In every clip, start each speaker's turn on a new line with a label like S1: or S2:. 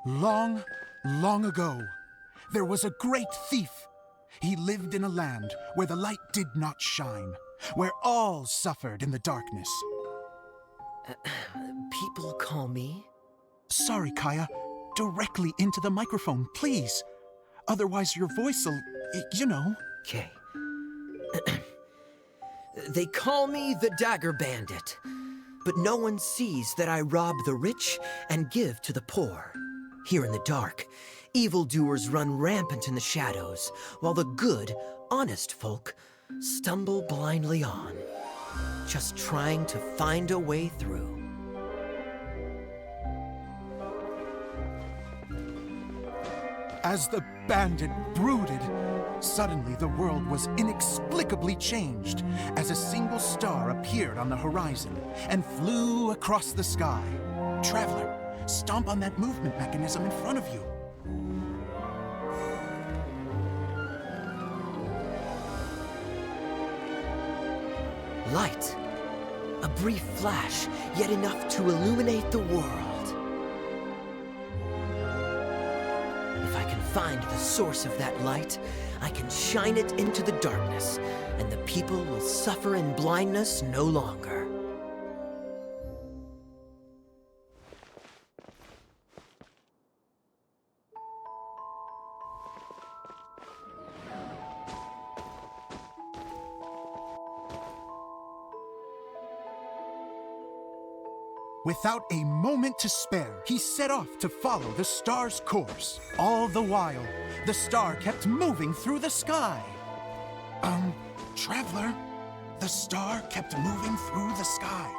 S1: Long, long ago, there was a great thief. He lived in a land where the light did not shine, where all suffered in the darkness.
S2: People call me...
S1: Sorry, Kaya. Directly into the microphone, please. Otherwise your voice'll, you know.
S2: Okay. They call me the Dagger Bandit, but no one sees that I rob the rich and give to the poor. Here in the dark, evildoers run rampant in the shadows, while the good, honest folk stumble blindly on, just trying to find a way through.
S1: As the bandit brooded, suddenly the world was inexplicably changed as a single star appeared on the horizon and flew across the sky. Traveler, stomp on that movement mechanism in front of you.
S2: Light. A brief flash, yet enough to illuminate the world. If I can find the source of that light, I can shine it into the darkness, and the people will suffer in blindness no longer.
S1: Without a moment to spare, he set off to follow the star's course. All the while, the star kept moving through the sky. Traveler, the star kept moving through the sky.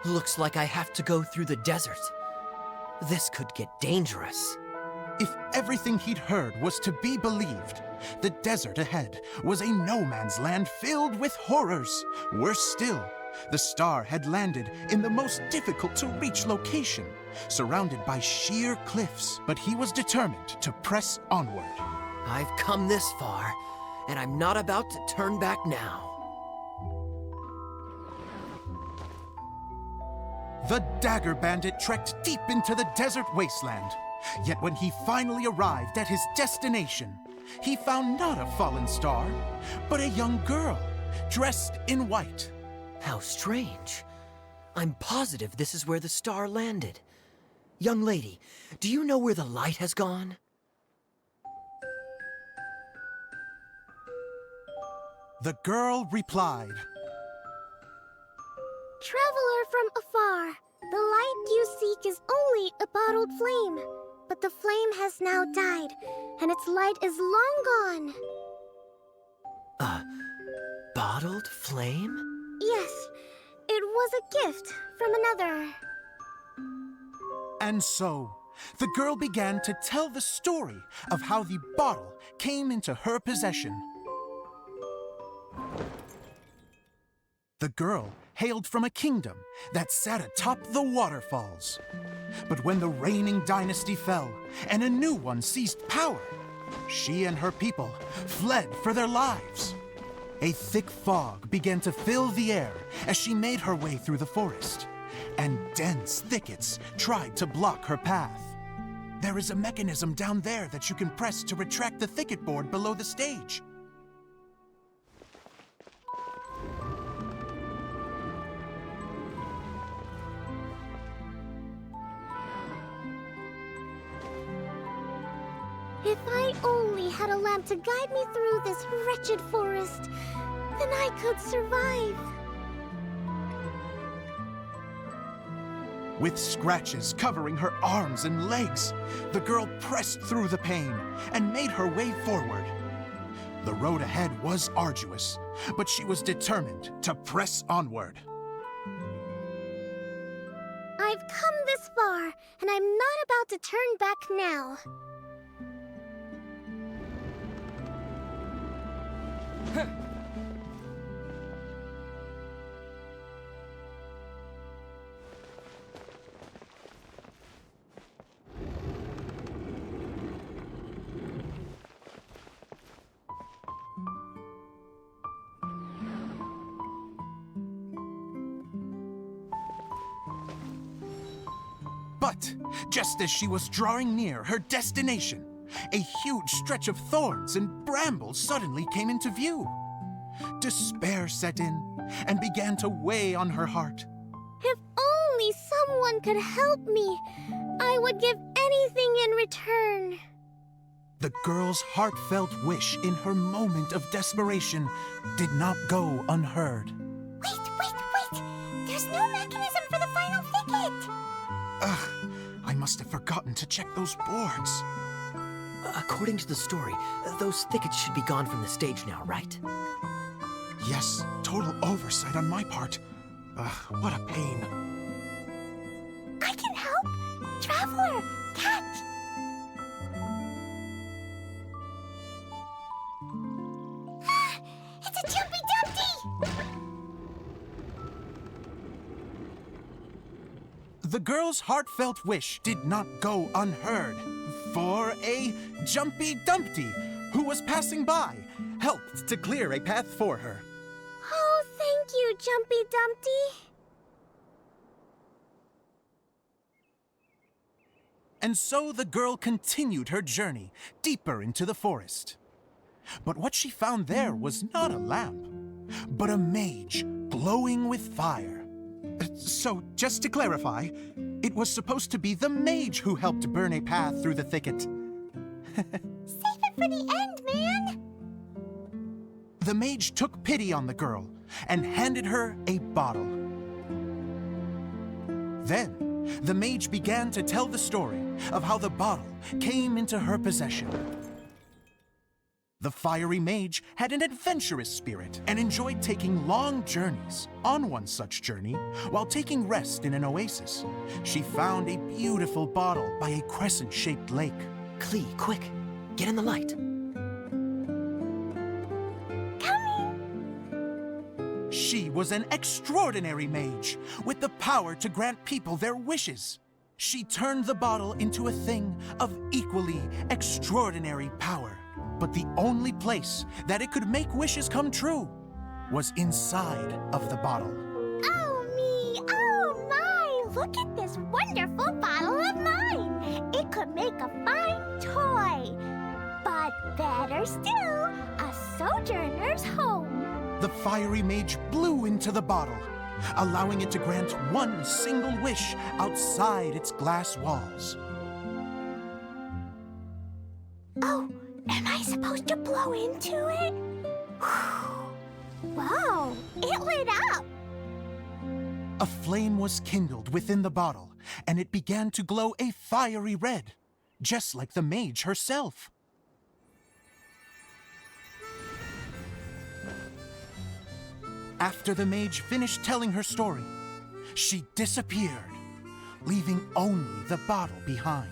S2: Looks like I have to go through the desert. This could get dangerous.
S1: If everything he'd heard was to be believed, the desert ahead was a no-man's land filled with horrors. Worse still, the star had landed in the most difficult-to-reach location, surrounded by sheer cliffs, but he was determined to press onward.
S2: I've come this far, and I'm not about to turn back now.
S1: The Dagger Bandit trekked deep into the desert wasteland. Yet when he finally arrived at his destination, he found not a fallen star, but a young girl, dressed in white.
S2: How strange. I'm positive this is where the star landed. Young lady, do you know where the light has gone?
S1: The girl replied,
S3: Traveler from afar, the light you seek is only a bottled flame. But the flame has now died, and its light is long gone.
S2: A bottled flame?
S3: Yes, it was a gift from another.
S1: And so, the girl began to tell the story of how the bottle came into her possession. The girl hailed from a kingdom that sat atop the waterfalls. But when the reigning dynasty fell and a new one seized power, she and her people fled for their lives. A thick fog began to fill the air as she made her way through the forest, and dense thickets tried to block her path. There is a mechanism down there that you can press to retract the thicket board below the stage.
S3: If I only had a lamp to guide me through this wretched forest, then I could survive.
S1: With scratches covering her arms and legs, the girl pressed through the pain and made her way forward. The road ahead was arduous, but she was determined to press onward.
S3: I've come this far, and I'm not about to turn back now.
S1: But just as she was drawing near her destination, a huge stretch of thorns and brambles suddenly came into view. Despair set in and began to weigh on her heart.
S3: If only someone could help me, I would give anything in return.
S1: The girl's heartfelt wish in her moment of desperation did not go unheard.
S3: Wait! There's no mechanism for the final thicket!
S1: Ugh, I must have forgotten to check those boards.
S2: According to the story, those thickets should be gone from the stage now, right?
S1: Yes, total oversight on my part. Ugh, what a pain.
S3: I can help! Traveler, catch! It's a Jumpy Dumpty!
S1: The girl's heartfelt wish did not go unheard, for a Jumpy Dumpty, who was passing by, helped to clear a path for her.
S3: Oh, thank you, Jumpy Dumpty.
S1: And so the girl continued her journey deeper into the forest. But what she found there was not a lamp, but a mage glowing with fire. So, just to clarify, it was supposed to be the mage who helped burn a path through the thicket.
S3: Save it for the end, man!
S1: The mage took pity on the girl and handed her a bottle. Then, the mage began to tell the story of how the bottle came into her possession. The fiery mage had an adventurous spirit and enjoyed taking long journeys. On one such journey, while taking rest in an oasis, she found a beautiful bottle by a crescent-shaped lake.
S2: Klee, quick, get in the light.
S3: Coming!
S1: She was an extraordinary mage with the power to grant people their wishes. She turned the bottle into a thing of equally extraordinary power. But the only place that it could make wishes come true was inside of the bottle.
S3: Oh me! Oh my! Look at this wonderful bottle of mine! It could make a fine toy! But better still, a sojourner's home!
S1: The fiery mage blew into the bottle, allowing it to grant one single wish outside its glass walls.
S3: Oh! Am I supposed to blow into it? Wow, it lit up!
S1: A flame was kindled within the bottle, and it began to glow a fiery red, just like the mage herself. After the mage finished telling her story, she disappeared, leaving only the bottle behind.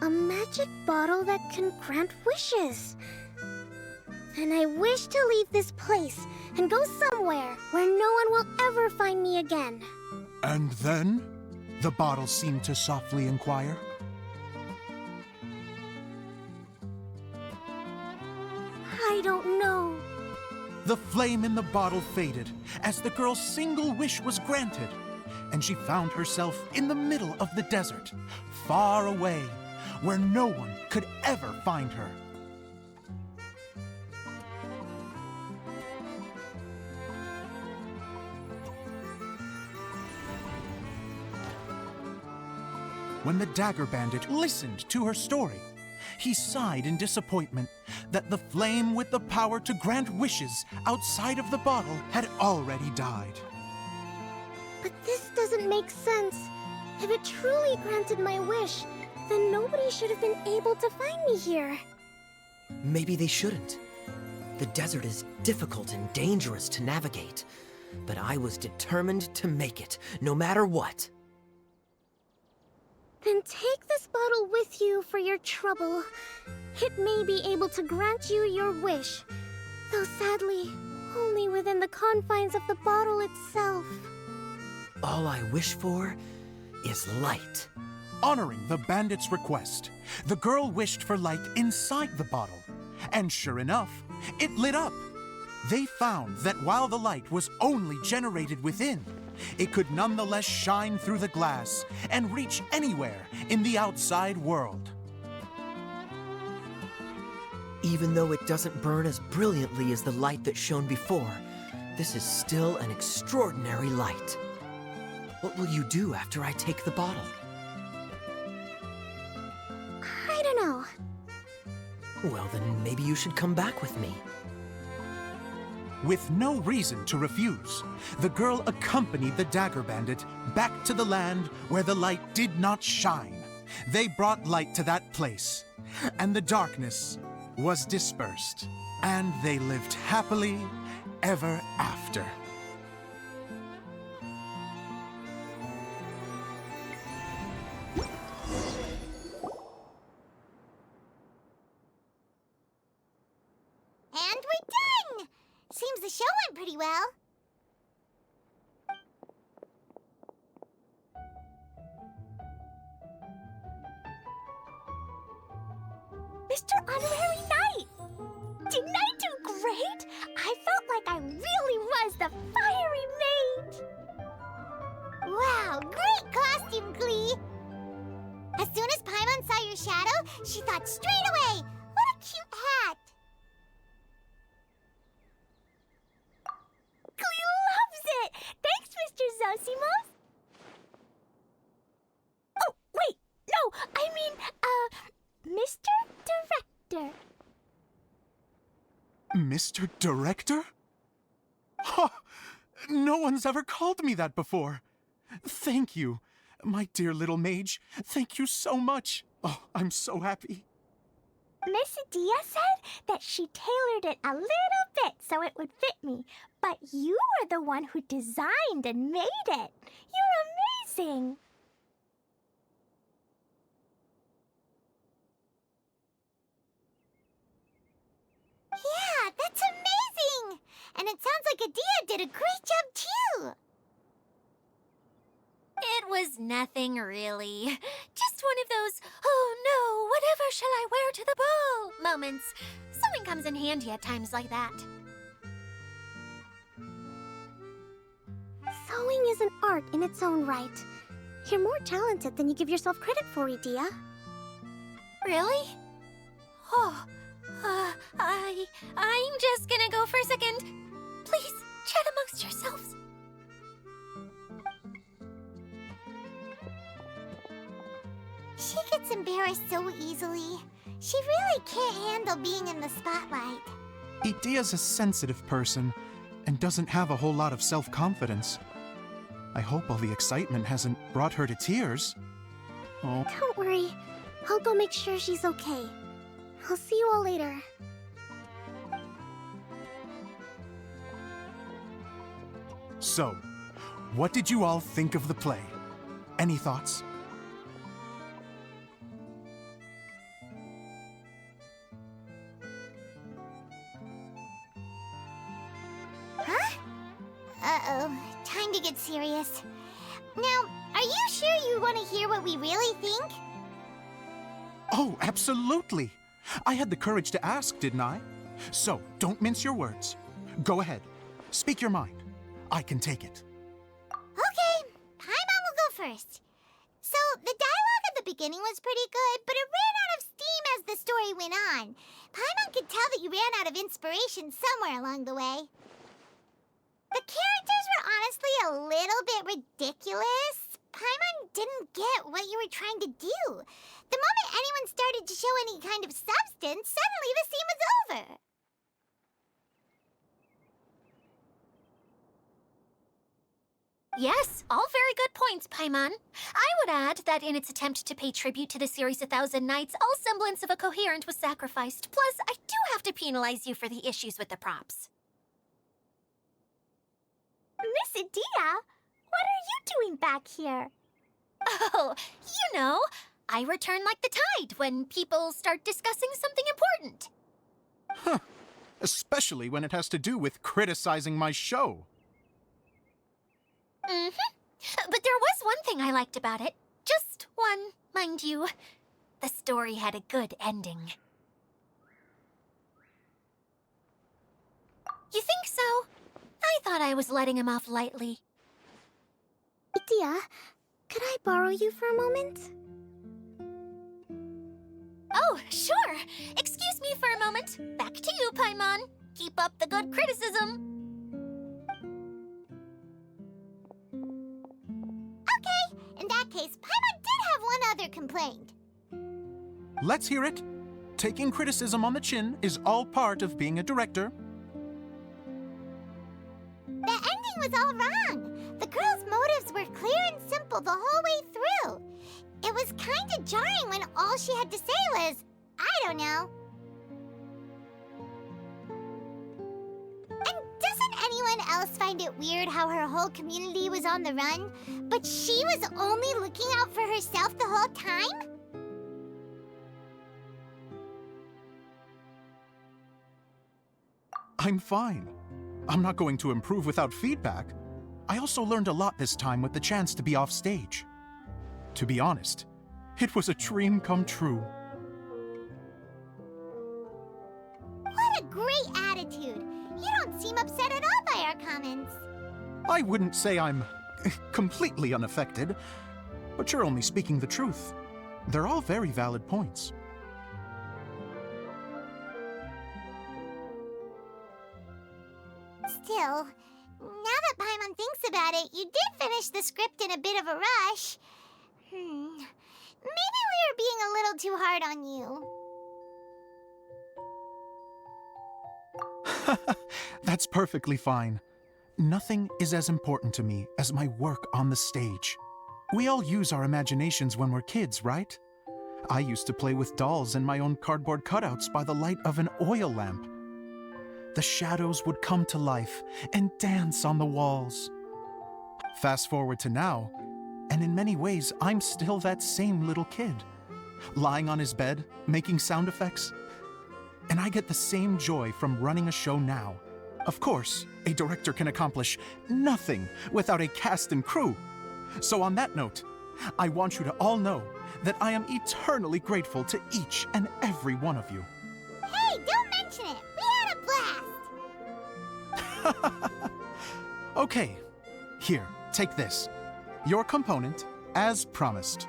S3: A magic bottle that can grant wishes. And I wish to leave this place and go somewhere where no one will ever find me again.
S1: And then? The bottle seemed to softly inquire.
S3: I don't know.
S1: The flame in the bottle faded as the girl's single wish was granted, and she found herself in the middle of the desert, far away, where no one could ever find her. When the dagger bandit listened to her story, he sighed in disappointment that the flame with the power to grant wishes outside of the bottle had already died.
S3: But this doesn't make sense. If it truly granted my wish, then nobody should have been able to find me here.
S2: Maybe they shouldn't. The desert is difficult and dangerous to navigate, but I was determined to make it, no matter what.
S3: Then take this bottle with you for your trouble. It may be able to grant you your wish, though sadly, only within the confines of the bottle itself.
S2: All I wish for is light.
S1: Honoring the bandit's request, the girl wished for light inside the bottle, and sure enough, it lit up. They found that while the light was only generated within, it could nonetheless shine through the glass and reach anywhere in the outside world.
S2: Even though it doesn't burn as brilliantly as the light that shone before, this is still an extraordinary light. What will you do after I take the bottle?
S3: I don't know.
S2: Well, then maybe you should come back with me.
S1: With no reason to refuse, the girl accompanied the dagger bandit back to the land where the light did not shine. They brought light to that place, and the darkness was dispersed, and they lived happily ever after.
S3: And we're done! Seems the show went pretty well. Mr. Honorary Knight! Didn't I do great? I felt like I really was the fiery mage! Wow, great costume, Glee! As soon as Paimon saw your shadow, she thought straight away, what a cute hat! Glee loves it! Thanks, Mr. Zosimos! Oh, wait, no, I mean, Mr. Director.
S1: Mr. Director? Ha! No one's ever called me that before. Thank you, my dear little mage. Thank you so much. Oh, I'm so happy.
S3: Miss Idyia said that she tailored it a little bit so it would fit me, but you were the one who designed and made it. You're amazing. Yeah, that's amazing! And it sounds like Idyia did a great job too!
S4: It was nothing really. Just one of those, oh no, whatever shall I wear to the ball moments. Sewing comes in handy at times like that.
S3: Sewing is an art in its own right. You're more talented than you give yourself credit for, Idyia.
S4: Really? Oh, I'm just gonna go for a second. Please, chat amongst yourselves.
S3: She gets embarrassed so easily. She really can't handle being in the spotlight.
S1: Idyia's a sensitive person and doesn't have a whole lot of self-confidence. I hope all the excitement hasn't brought her to tears. Oh.
S3: Don't worry. I'll go make sure she's okay. I'll see you all later.
S1: So, what did you all think of the play? Any thoughts?
S3: Huh? Uh-oh. Time to get serious. Now, are you sure you want to hear what we really think?
S1: Oh, absolutely! I had the courage to ask, didn't I? So, don't mince your words. Go ahead. Speak your mind. I can take it.
S3: Okay, Paimon will go first. So, the dialogue at the beginning was pretty good, but it ran out of steam as the story went on. Paimon could tell that you ran out of inspiration somewhere along the way. The characters were honestly a little bit ridiculous. Paimon didn't get what you were trying to do. The moment anyone started to show any kind of substance, suddenly the scene was over.
S4: Yes, all very good points, Paimon. I would add that in its attempt to pay tribute to the series 1,000 Nights, all semblance of a coherent was sacrificed. Plus, I do have to penalize you for the issues with the props.
S3: Miss Idyia, what are you doing back here?
S4: Oh, you know, I return like the tide when people start discussing something important.
S1: Huh. Especially when it has to do with criticizing my show.
S4: But there was one thing I liked about it. Just one, mind you. The story had a good ending. You think so? I thought I was letting him off lightly.
S3: Idyia, could I borrow you for a moment?
S4: Oh, sure. Excuse me for a moment. Back to you, Paimon. Keep up the good criticism.
S3: Okay, in that case, Paimon did have one other complaint.
S1: Let's hear it. Taking criticism on the chin is all part of being a director.
S3: The ending was all wrong. The girl's motives were clear and simple the whole way through. It was kinda jarring when all she had to say was, I don't know. And doesn't anyone else find it weird how her whole community was on the run, but she was only looking out for herself the whole time?
S1: I'm fine. I'm not going to improve without feedback. I also learned a lot this time with the chance to be off stage. To be honest, it was a dream come true.
S3: What a great attitude! You don't seem upset at all by our comments.
S1: I wouldn't say I'm completely unaffected, but you're only speaking the truth. They're all very valid points.
S3: Still, now that Paimon thinks about it, you did finish the script in a bit of a rush. Maybe we were being a little too hard on you.
S1: That's perfectly fine. Nothing is as important to me as my work on the stage. We all use our imaginations when we're kids, right? I used to play with dolls and my own cardboard cutouts by the light of an oil lamp. The shadows would come to life and dance on the walls. Fast forward to now, and in many ways, I'm still that same little kid, lying on his bed, making sound effects. And I get the same joy from running a show now. Of course, a director can accomplish nothing without a cast and crew. So on that note, I want you to all know that I am eternally grateful to each and every one of you.
S3: Hey, don't mention it! We had a blast!
S1: Okay, here, take this. Your component, as promised.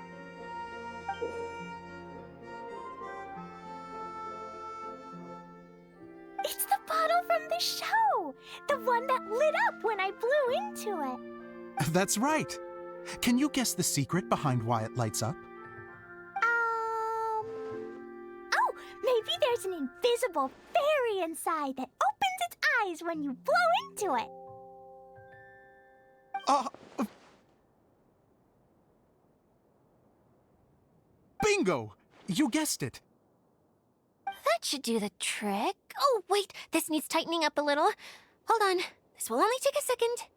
S3: It's the bottle from the show! The one that lit up when I blew into it.
S1: That's right. Can you guess the secret behind why it lights up?
S3: Oh, maybe there's an invisible fairy inside that opens its eyes when you blow into it.
S1: Bingo! You guessed it.
S4: That should do the trick. Oh, wait, this needs tightening up a little. Hold on, this will only take a second.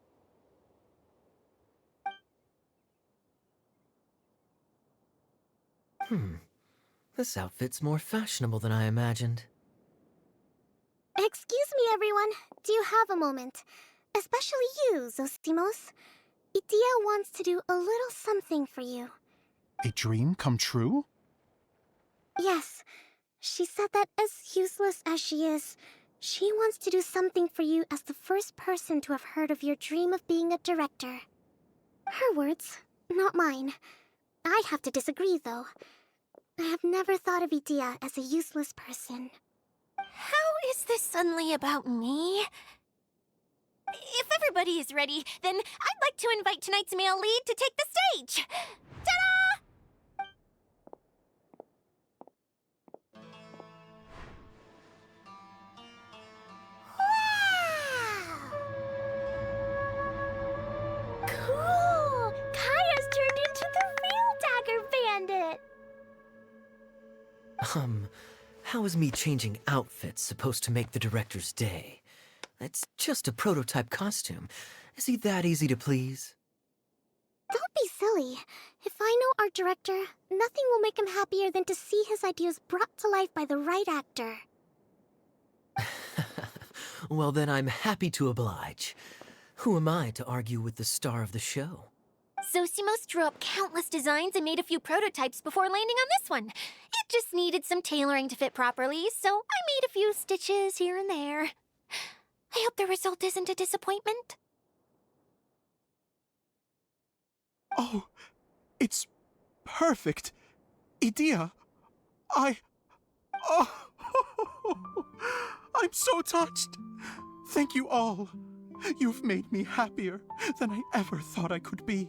S2: This outfit's more fashionable than I imagined.
S3: Excuse me, everyone. Do you have a moment? Especially you, Zosimos. Idyia wants to do a little something for you.
S1: A dream come true?
S3: Yes. She said that as useless as she is, she wants to do something for you as the first person to have heard of your dream of being a director. Her words, not mine. I have to disagree, though. I have never thought of Idyia as a useless person.
S4: How is this suddenly about me? If everybody is ready, then I'd like to invite tonight's male lead to take the stage. Ta-da!
S3: Wow! Cool! Kaya's turned into the real Dagger Bandit!
S2: How is me changing outfits supposed to make the director's day? It's just a prototype costume. Is he that easy to please?
S3: Don't be silly. If I know our director, nothing will make him happier than to see his ideas brought to life by the right actor.
S2: Well, then I'm happy to oblige. Who am I to argue with the star of the show?
S4: Zosimos drew up countless designs and made a few prototypes before landing on this one. It just needed some tailoring to fit properly, so I made a few stitches here and there. I hope the result isn't a disappointment.
S1: Oh, it's perfect. Idyia, Oh, I'm so touched. Thank you all. You've made me happier than I ever thought I could be.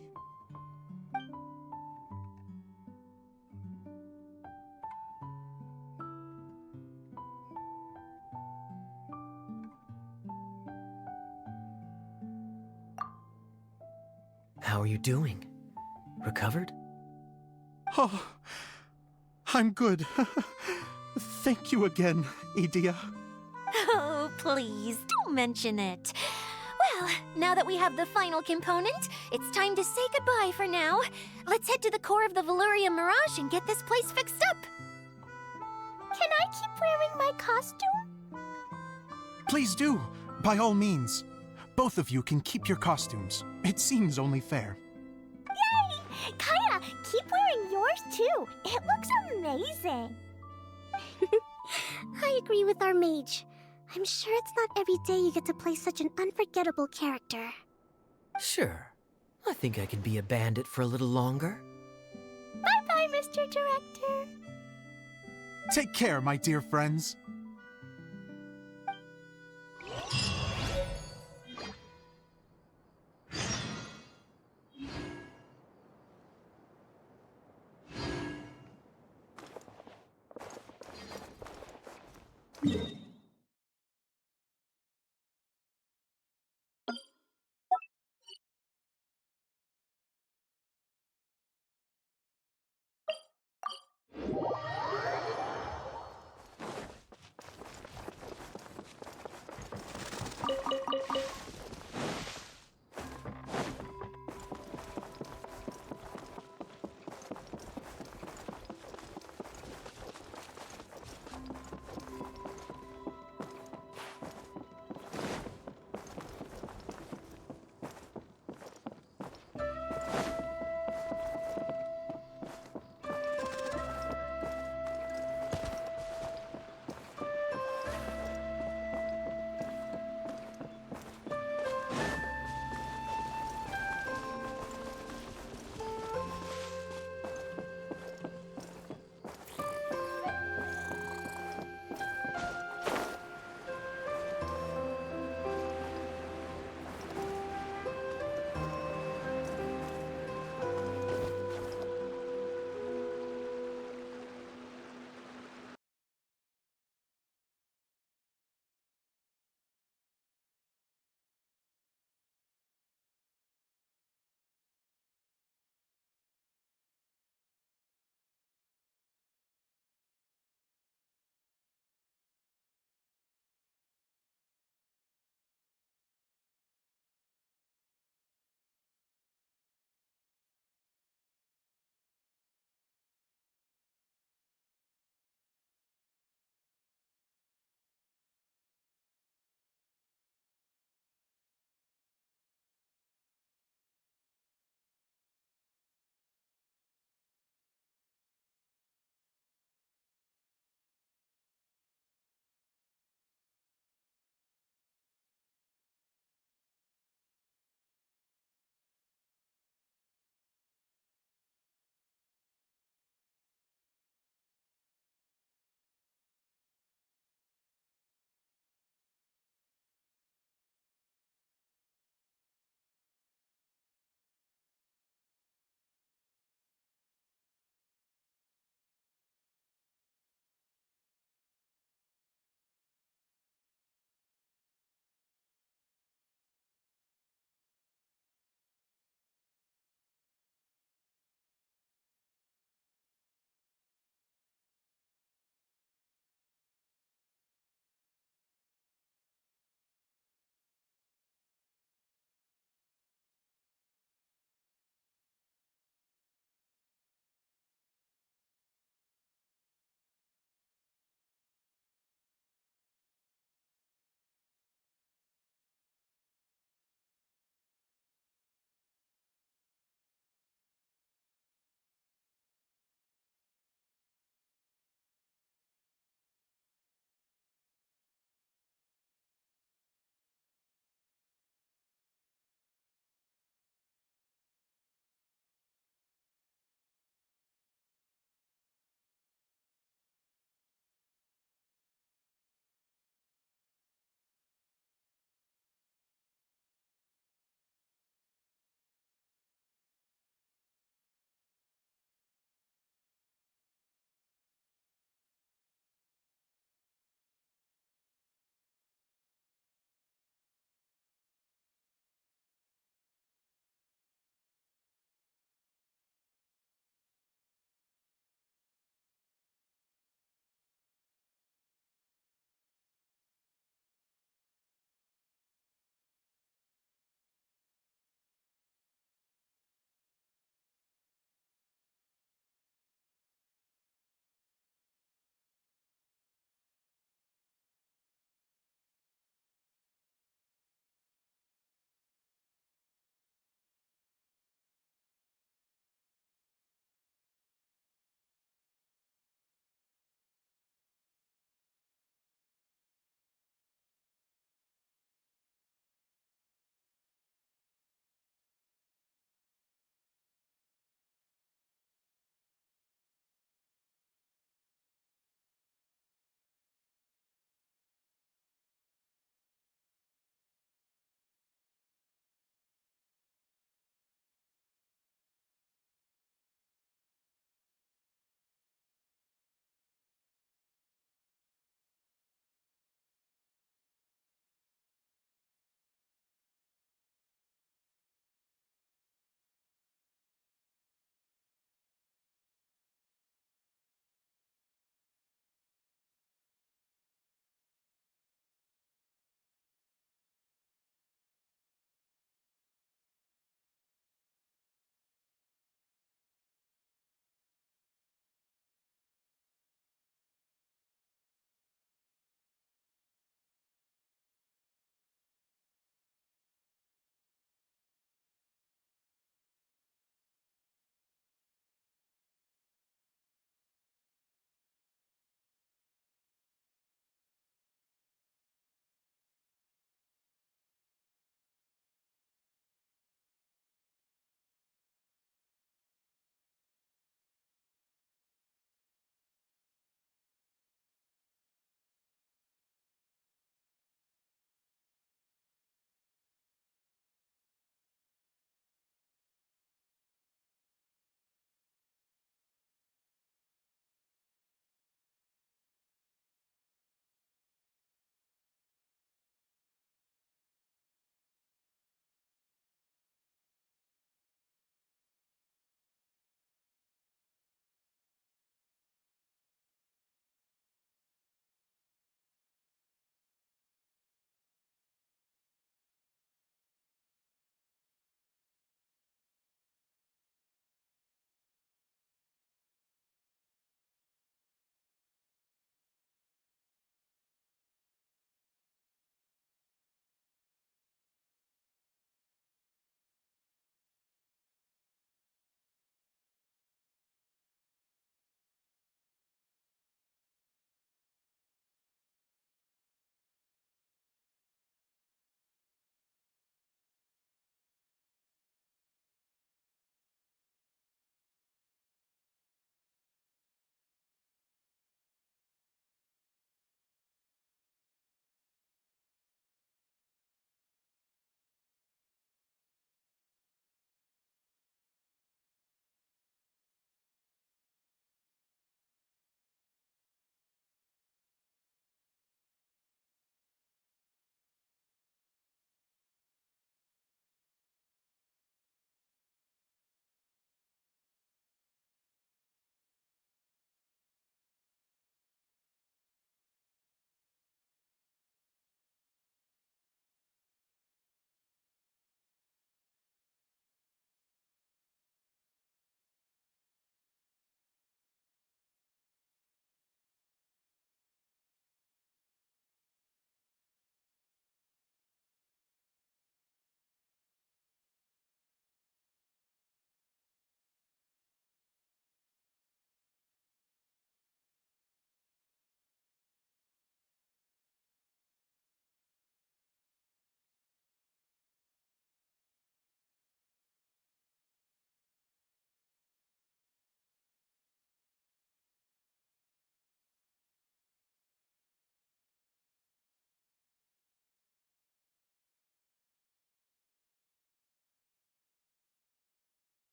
S2: How are you doing? Recovered?
S1: Oh, I'm good. Thank you again, Idyia.
S4: Oh, please, don't mention it. Well, now that we have the final component, it's time to say goodbye for now. Let's head to the core of the Valuria Mirage and get this place fixed up.
S3: Can I keep wearing my costume?
S1: Please do, by all means. Both of you can keep your costumes. It seems only fair.
S3: Yay! Kaya, keep wearing yours too. It looks amazing. I agree with our mage. I'm sure it's not every day you get to play such an unforgettable character.
S2: Sure. I think I can be a bandit for a little longer.
S3: Bye-bye, Mr. Director.
S1: Take care, my dear friends.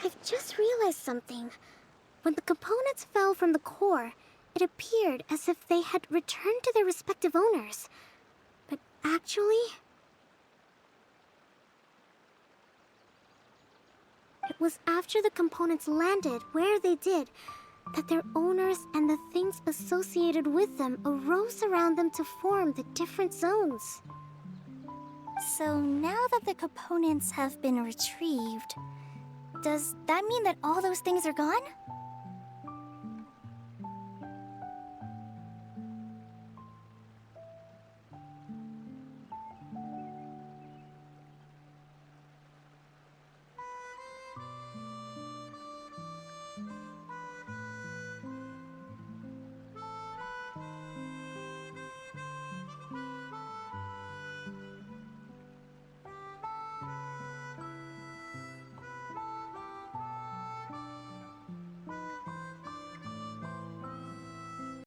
S3: I've just realized something. When the components fell from the core, it appeared as if they had returned to their respective owners. But actually, it was after the components landed where they did that their owners and the things associated with them arose around them to form the different zones.
S4: So now that the components have been retrieved, does that mean that all those things are gone?